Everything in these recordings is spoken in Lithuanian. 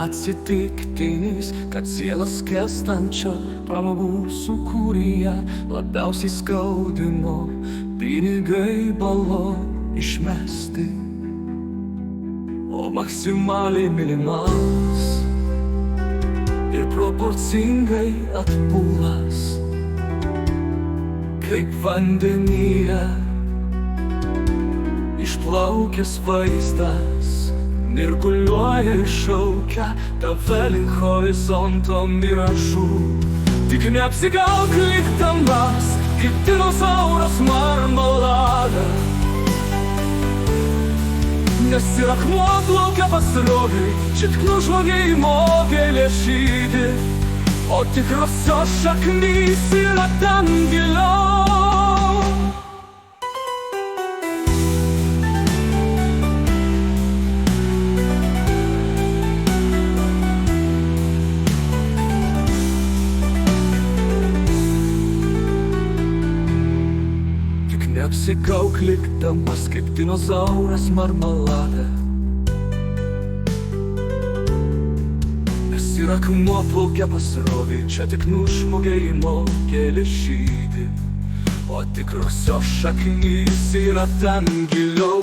neatsitiktinis, kad sielas skęstančio pramogų sukūrėje labiausiai skaudino pinigai balon išmesti, o maksimaliai mylimas ir proporcingai atbulas, kaip vandenyje išplaukęs vaizdas nirguliuoja ir šaukia tave link horizonto miražų. Tik neapsigauk likdamas kaip dinozauras marmalada, nes ir akmuo plaukia pasroviui, čia tik nužmogėjimo gėlės žydi, o tikrosios šaknys yra ten giliau. Neapsigauk likdamas kaip dinozauras marmalada, nes ir akmuo plaukia pasroviui, čia tik nužmogėjimo gėlės žydi, o tikrosios šaknys yra ten giliau.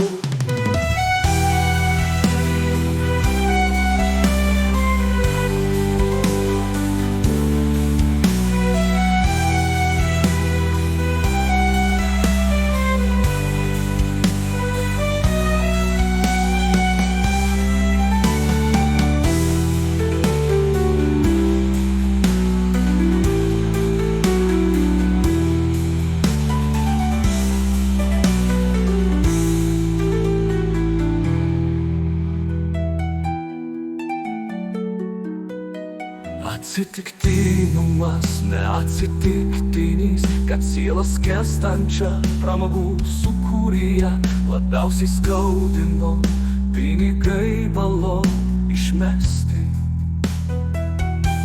Atsitiktinumas neatsitiktinis, kad sielas skęstančia pramogų sukūrėje labiausiai skaudino pinigai balon išmesti,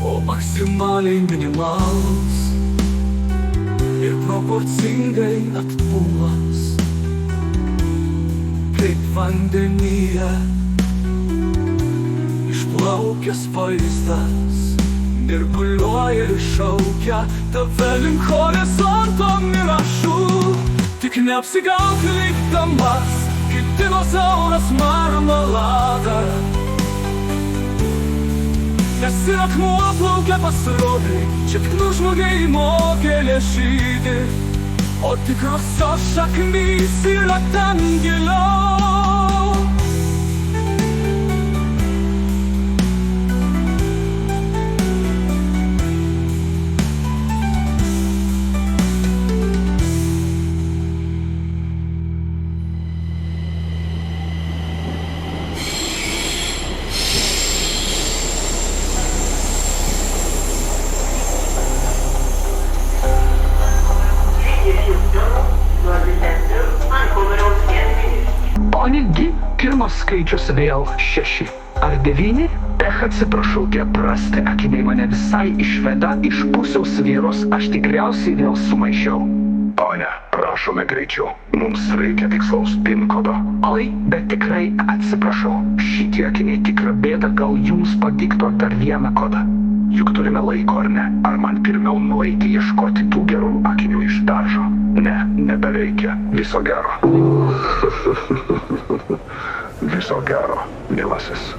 o maksimaliai minimalus ir proporcingai atbulas, kaip vandenyje išplaukęs vaizdas nirguliuoja ir šaukia tave link horizonto miražų. Tik neapsigauk likdamas kaip dinozauras marmalada, nes ir akmuo plaukia pasroviui, čia tik nužmogėjimo gėlės žydi, o tikrosios šaknys yra ten giliau. Onigi, pirmas skaičius vėl 6 ar 9. Atsiprašau, tie prasti akiniai mane visai išveda iš pusiausvyros, aš tikriausiai vėl sumaišiau. Ponia, prašome greičiau, mums reikia tikslaus PIN kodo. Oi, bet tikrai atsiprašau, šitie akiniai tikra bėda, gal jums padikto dar vieną kodą. Juk turime laiko, ar ne? Ar man pirmiau nueiti ieškoti tų gerų akinių iš daržo? Ne, nebereikia. Viso gero. Viso gero, mielasis.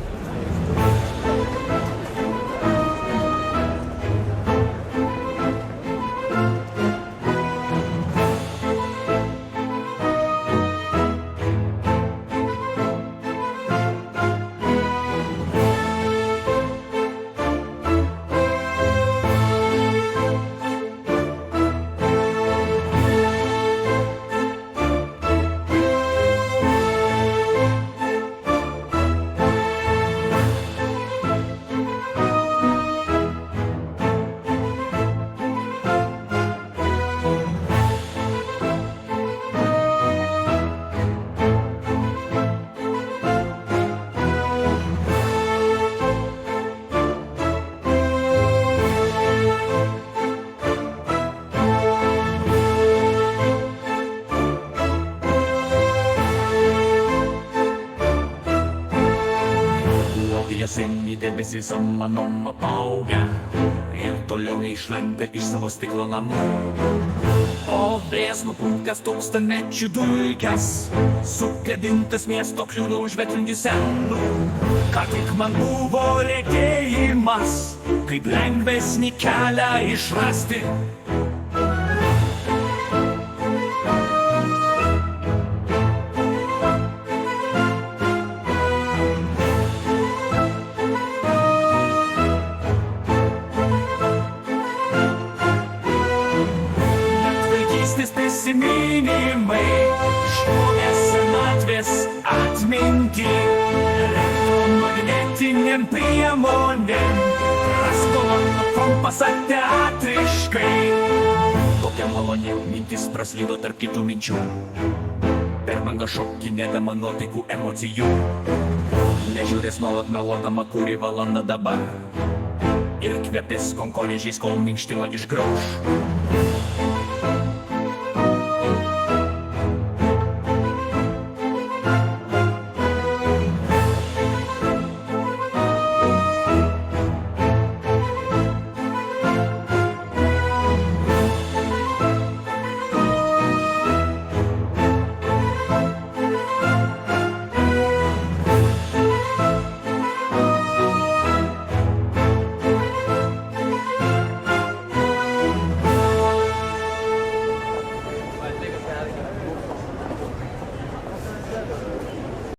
debesį samanom apaugę ir toliau neišlenda iš savo stiklo namų. O blėsnų pulkas tūkstantmečių dulkes, sugadintas miesto kliūdų užvetrinti senų. Ką tik man buvo regėjimas, kaip lengvesnį kelią išrasti. Prisiminimai, žmonės senatvės atminti, elektromagnetiniam priemonėm, rastovano kompasą teatriškai. Tokia malonė mintis praslydo tarp kitų minčių, per mangą šokinėdama nuotaikų emocijų. Nežiūrės nuolat melodama, kuri valanda dabar, ir kvepės konkorėžiais, kol minkštimą išgrauš.